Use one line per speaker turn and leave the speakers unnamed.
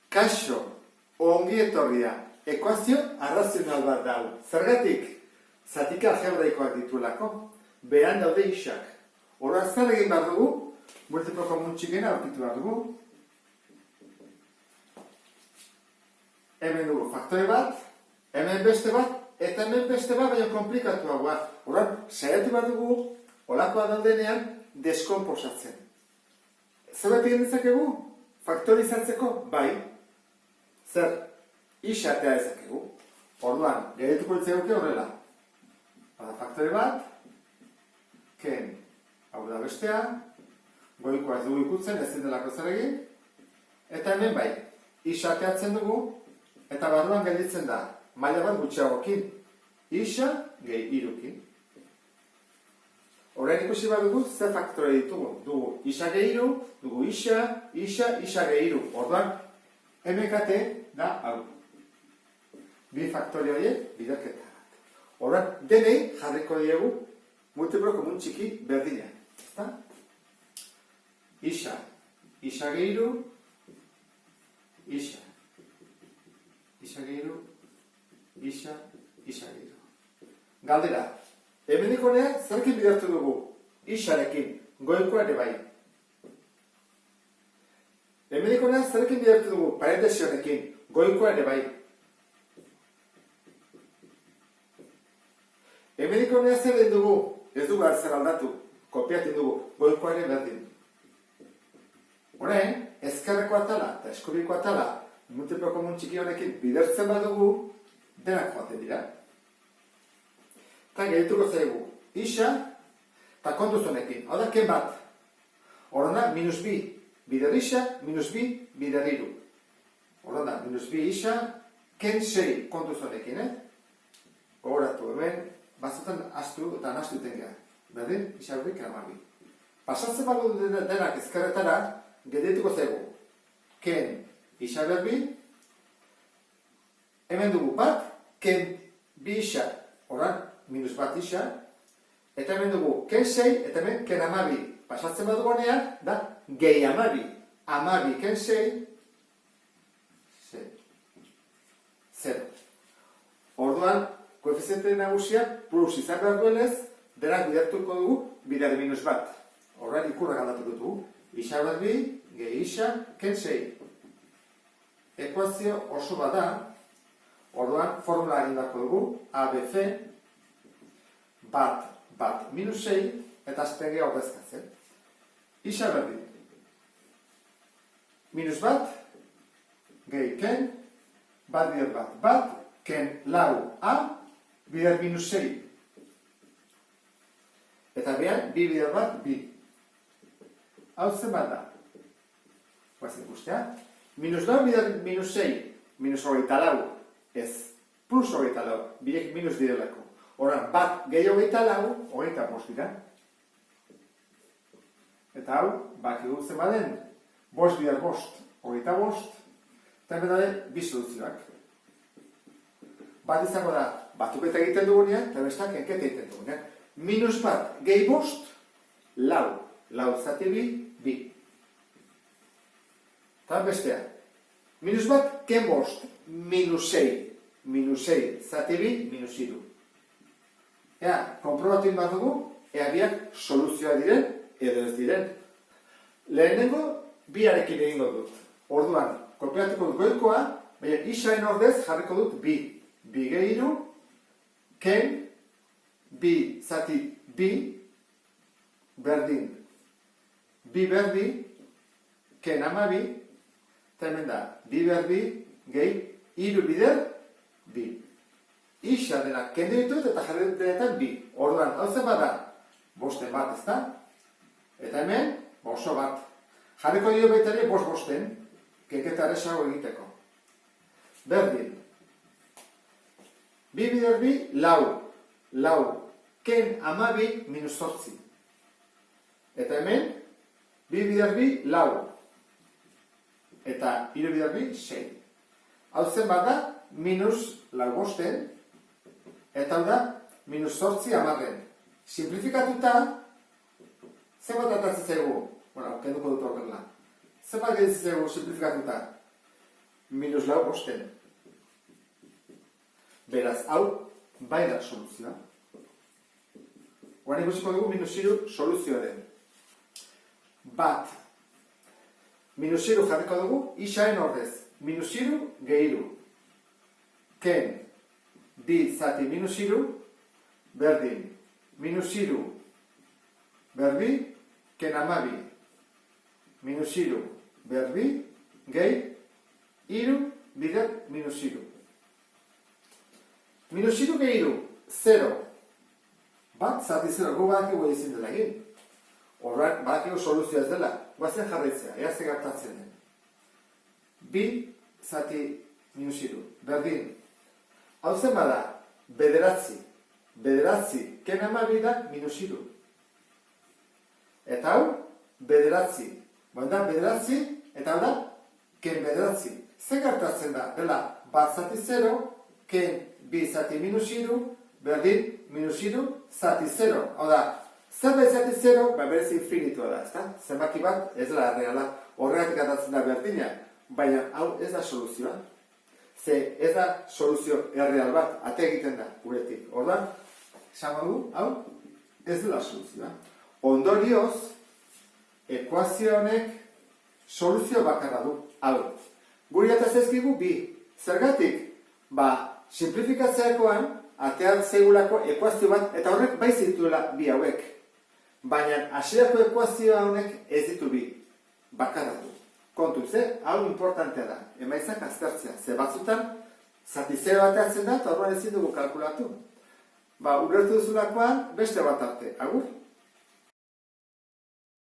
Kaixo, ongi etorria, ekuazio arrazional bat da. Zergatik, zatika algebraikoak dituelako, behan daude isak. Hora zer egin behar dugu, multiplo komun txikena aurkitu behar dugu. Hemen dugu faktore bat, hemen beste bat, eta hemen beste bat, baina komplikatuago bat. Hora, saiatu behar dugu, olakoa daudenean, deskomposatzen. Zer egin dezakegu? Faktorizatzeko, bai. Zer, isatea ezakegu. Orduan, gerituko ditzeguke horrela. Bada faktore bat, ken, hau da bestea, goikoa ez dugu ikutzen, ezin delako zer egin, eta hemen bai, isateatzen dugu, eta barruan gelditzen da, maila bat gutxiagokin, isa gehi irukin. Horrein ikusi bat dugu, zer faktore ditugu. Dugu isa gehi iru, dugu isa gehi iru. Orduan, MKT da hau. Bi faktore horiek biderketarak. Horren, denei jarriko diegu multiplo komun txiki berdina. Ezta? Isa gehi iru, isa gehi iru, isa gehi iru. Galdera, hemenik honea zerkin bidertu dugu? Isarekin, goikoa ere bai. Hemenik honea zerkin bidertu dugu? Parentesi honekin, goikoa ere bai. Hemenik honea zer den dugu? Ez dugu zer aldatu, kopiatin dugu, goikoa ere berdin. Horein, ezkerreko atala eta eskubiko atala multiplo komun txiki honekin bidertzen badugu, denak joaten dira. Eta gerituko zaigu, isa eta kontuz honekin. Hau da, ken bat. Horrena, minus bi bider isa, minus bi bider iru. Horrena, minus bi isa, ken 6 kontuz honekin, Gogoratu, hemen, batzutan astu eta nastu iten gara. Berdin, isa horrik amabi. Pasatzen bago denak ezkerretara, gerituko zaigu. Ken isa berbi, hemen dugu bat, ken bi isa, horan, minus bat isa, eta hemen dugu ken 6, eta hemen ken amabi. Pasatzen badu gonean, da gehi amabi. Amabi ken 6, 0. Orduan, koefiziente nagusia plus izan behar duenez, denak bidertuko dugu bider minus bat. Horren ikurrak aldatuko dugu. Isa berbi, gehi isa, ken 6. Ekuazio oso bat da, orduan formula egin beharko dugu, ABC, bat minus 6, eta aztengea ordezkatzen. Isa berbi. Minus bat, gehi ken, bat bider bat, ken lau a, bider minus 6. Eta behan, bi bider bat, bi. Hau zen bat da. Guazen ikustea. Minus lau bider minus 6, minus hogeita lau. Ez, plus hogeita lau, birek minus direlako. Horan, bat gehi hogeita lau, hogeita bost dira. Eta hau, baki dutzen baden, bost bider bost, hogeita bost, eta hemen dade, bi soluzioak. Bat izango da, batuketa egiten dugunean, eta bestak enketa egiten dugunean. Minus bat, gehi bost, lau. Lau zati bi. Eta bestea. Minus bat, ken bost, minus 6. Minus 6 zati bi, minus iru. Ea, konprobatu bat dugu, ea biak soluzioa diren, edo ez diren. Lehenengo, biarekin egingo dut. Orduan, kopiatuko dut goikoa, baina isaen ordez jarriko dut bi. Bi gehi iru, ken, bi zati bi, berdin. Bi berbi, ken amabi, eta hemen da, bi berbi, gehi, iru bider, bi. Isa denak kende ditut eta jarri denetan bi. Orduan, hau zen bada, bosten bat, ezta? Eta hemen, oso bat. Jarriko dio baita ere, bosten, kenketa eresago egiteko. Berdin. Bi bider bi, lau. Ken amabi minus 8. Eta hemen, bi bider bi, lau. Eta iru bider bi, 6. Hau zen bat da, minus lau bosten, eta hau da, minus 8 amarren. Simplifikatuta, zenbat atatzen zaigu? Bueno, kenduko dut horrela. Zenbat gelditzen zaigu simplifikatuta? minus lau bosten. Beraz, hau, bai da soluzioa. Horan ikusiko dugu minus iru soluzioaren. Bat. Minus iru jarriko dugu, isaren ordez. Minus iru gehiru. Ken, bi zati minus iru, berdin. Minus iru, berbi, ken amabi. Minus iru, berbi, gehi, iru, bider, minus iru. Minus iru gehiru, 0. Bat, zati 0, gu badakigu ezin dela egin. Horren, badakigu soluzioa ez dela. Guazen jarraitzea, ea ze gertatzen den. Bi, zati minus iru, berdin. Hau zen bada, bederatzi. Bederatzi, ken amabi da minus iru. Eta hau, bederatzi. Da, bederatzi, eta hau da, ken bederatzi. Ze gertatzen da, dela, bat zati 0, ken bi zati minus iru, berdin, minus iru, zati 0. Hau da, zerbait zati 0, berez infinitua da, ezta? Zenbaki bat, ez dela erreala, horregatik atatzen da berdina, baina hau ez da soluzioa. Ze ez da soluzio erreal bat, ate egiten da, guretik. Orduan, esango du, hau, ez dela soluzioa. Ondorioz, ekuazio honek soluzio bakarra du, hau. Guri eta zezkigu bi. Zergatik? Simplifikatzeakoan, atean zeigulako ekuazio bat, eta horrek bai zituela bi hauek. Baina, hasierako ekuazioa honek ez ditu bi. Bakarra du. Kontu, hau importantea da. Emaitzak aztertzea. Ze batzutan, zati 0 bateatzen da, eta horren ezin dugu kalkulatu. Ulertu duzulakoan, beste bat arte. Agur?